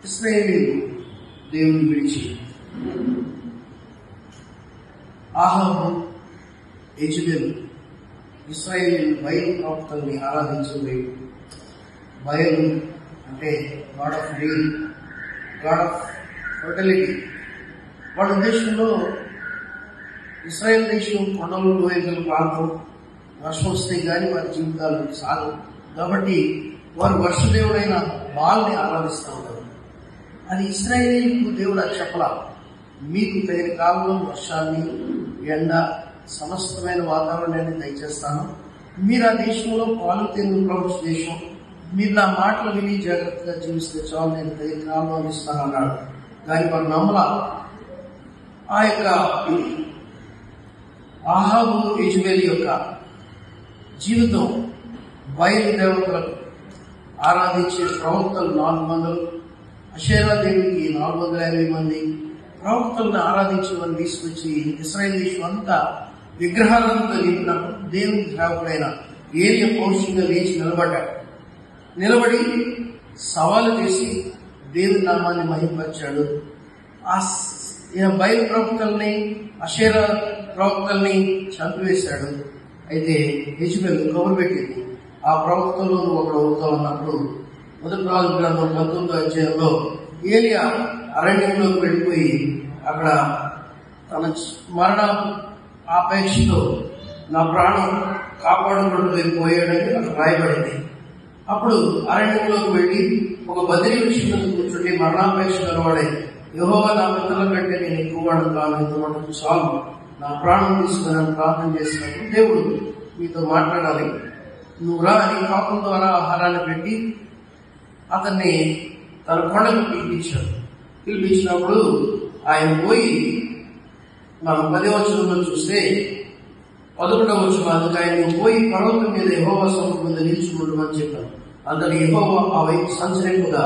ఇశ్రాయేలీయులు దేవుని విడిచి ఆహాబు, యెజెబెలు ఇశ్రాయేలీయులు బయలు ప్రవక్తల్ని ఆరాధించబోయి, బయలు అంటే God of rain, God of fertility. వాళ్ళ దేశంలో ఇశ్రాయేల్ దేశం కొండలు లోయగల ప్రాంతం, వర్షం వస్తే కానీ వారి జీవితాలు సాగవు. కాబట్టి వారు వర్షదేవుడైన బాల్ని ఆరాధిస్తూ ఉంటారు. అది ఇశ్రాయేలీయులకు దేవుడు అది చెప్పలా, మీకు తగిన కాలంలో వర్షాన్ని, ఎండ, సమస్తమైన వాతావరణాన్ని దయచేస్తాను, మీరు ఆ దేశంలో పాలు తేనెలు ప్రవహించే దేశం, మీరు నా మాటలు విని జాగ్రత్తగా జీవిస్తే చాలు, నేను తగిన కాలంలో ఇస్తాను అన్నాడు. కానీ వారు నమ్మలా. ఆ యొక్క ఆహాబు, యెజెబెలు యొక్క జీవితం బయలు దేవతలకు ఆరాధించే ప్రవక్తలు 400, అషేరా దేవునికి 450 మంది ప్రవక్తలను ఆరాధించే వారిని తీసుకొచ్చి ఇశ్రాయేల్ దేశం అంతా విగ్రహాలతో నింపినప్పుడు దేవుని సేవకుడైన ఏలియా పౌరుషంగా లేచి నిలబడి సవాలు చేసి దేవుని నామాన్ని మహిమపరిచాడు. ఈయన బయలు ప్రవక్తల్ని, అషేరా ప్రవక్తల్ని చంపివేశాడు. అయితే యెజెబెలు కబురు పెట్టింది, ఆ ప్రవక్తల్లో ఒకడు అవుతా ఉన్నప్పుడు 1 రాజుల గ్రంథం 19వ అధ్యాయంలో ఏలియా అరణ్యంలోకి వెళ్ళిపోయి అక్కడ తన మరణ ఆపేక్షతో నా ప్రాణం కాపాడుకుంటూ పోయాడని అక్కడ రాయబడింది. అప్పుడు అరణ్యంలోకి వెళ్ళి ఒక బదిలీ విషయంలో కూర్చుంటే మరణాపేక్ష గలవాడే, యెహోవా నా పితరుల కంటే నేను ఎక్కువవాడు కాను, ఇంతమంది చాలు, నా ప్రాణం తీసుకుని ప్రార్థన చేసినప్పుడు దేవుడు మీతో మాట్లాడాలి, నువ్వు రా అని పాపం ద్వారా ఆహారాన్ని పెట్టి అతన్ని తన కొండకు పిలిపించినప్పుడు ఆయన పోయి, మనం 10వ వచనంలో చూస్తే 11వ వచనం, అందుకు ఆయన పోయి పర్వతం మీద యెహోవా సముఖం మీద నిలుచుకుంటామని చెప్పాను. అందులో యెహోవా ఆ వైపు సంచరింపుగా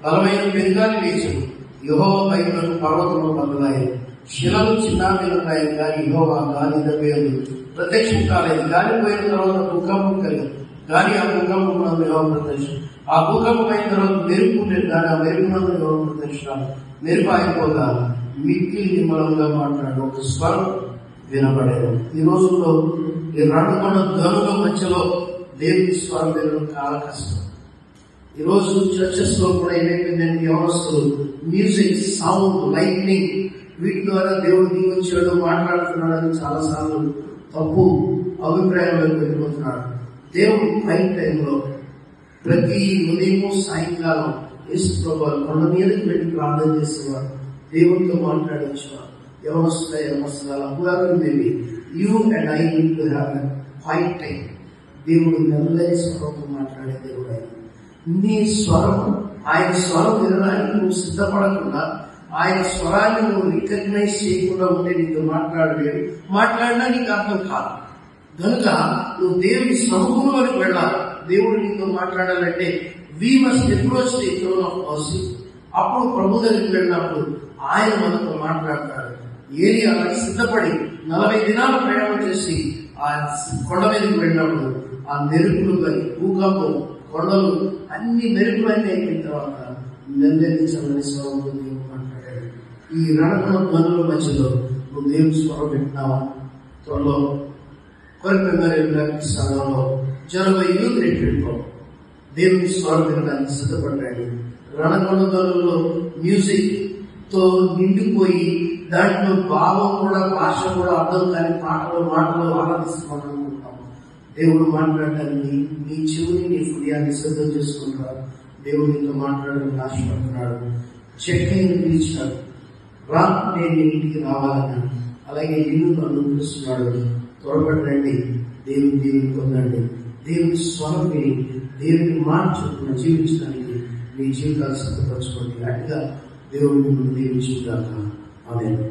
బలమైన పెరుగాలి లేచాడు. యెహోవా వైపునకు పర్వతంలో బదులాయి, శిలలు చిన్నాభిలున్నాయి, కానీ యెహోవా గాలి దవ్వేది ప్రత్యక్షం కాలేదు. గాలి పోయిన తర్వాత భూకంపం కలిగింది, గాలి ఆ భూకంపం యెహోవా ప్రత్యక్షం, ఆ భూకంపం అయిన తర్వాత మెరుపు ఉండేది, కానీ ఆ మెరుపునందు యెహోవా ప్రత్యక్షం. మెరుపు అయిపోగా మిక్కిలి నిమ్మలంగా మాట్లాడు ఒక స్వరం వినబడేది. ఈ రోజుల్లో ఈ రణకొండ ధ్వనుల మధ్యలో దేవుని స్వరం వినడం చాలా కష్టం. ఈ రోజు చర్చెస్ లో కూడా ఏమైపోయిందంటే యవనస్తులు మ్యూజిక్, సౌండ్, లైట్నింగ్, వీటి ద్వారా దేవుడు దీవించాడు, మాట్లాడుతున్నాడని చాలా సార్లు తప్పు అభిప్రాయంలోకి వెళ్ళిపోతున్నాడు. దేవుడు నైట్ టైంలో ప్రతి ఉదయం సాయంకాలం యేసు ప్రభువు కొండ మీదకి వెళ్ళి ప్రార్థన చేసేవారు, దేవుడితో మాట్లాడించేవారు. యవనస్తుల maybe you and I need to have a quiet time. దేవుడు మెల్లని స్వరంతో మాట్లాడే దేవుడు ఆయన. నీ స్వరం, ఆయన స్వరం వినడానికి నువ్వు సిద్ధపడకుండా, ఆయన స్వరాన్ని నువ్వు రికగ్నైజ్ చేయకుండా ఉంటే నీతో మాట్లాడలేడు, మాట్లాడినా నీకు అర్థం కాదు. కనుక నువ్వు దేవుని సముఖంలోకి వెళ్ళాలి. దేవుడు నీతో మాట్లాడాలంటే we must approach the throne of mercy. అప్పుడు ప్రభు దగ్గరికి వెళ్ళినప్పుడు ఆయన మనతో మాట్లాడతాడు. ఏలియా సిద్ధపడి 40 దినాలు ప్రయాణం చేసి ఆ కొండ మీదకి వెళ్ళినప్పుడు ఆ మెరుపులు కానీ, భూకంపం, కొండలు అన్ని మెరుపులన్నీ అయిపోయిన తర్వాత నెమ్మది చల్లని స్వరంతో దేవుడు మాట్లాడాడు. ఈ రణకొండ ధ్వనుల మధ్యలో నువ్వు దేవుని స్వరం పెట్టినావా? త్వరలో స్థానంలో జనవరి యూత్ రిట్రీట్లో దేవుని స్వరం వినడానికి సిద్ధపడ్డాడు. రణకొండ ధ్వనుల్లో మ్యూజిక్ తో నిండిపోయి దాంట్లో భావం కూడా, భాష కూడా అర్థం కాని మాటలు ఆరాధిస్తున్నాను అనుకుంటాము. దేవుడు మాట్లాడటానికి నీ చెవుని, నీ హృదయాన్ని సిద్ధం చేసుకుంటారు. దేవుడు నీతో మాట్లాడడానికి ఆశపడుతున్నాడు. చెక్కని పిలిచాడు, రా నేను ఇంటికి రావాలన్నాడు. అలాగే నిన్ను నన్ను పిలుస్తున్నాడు. త్వరపడి రండి, దేవుని పొందండి. దేవుని స్వరం విని దేవుని మాట చొప్పున జీవించడానికి మీ జీవితాలు సిద్ధపరచుకోండి. అటుగా దేవుడు మిమ్మల్ని దీవించుగాక. ఆమేన్.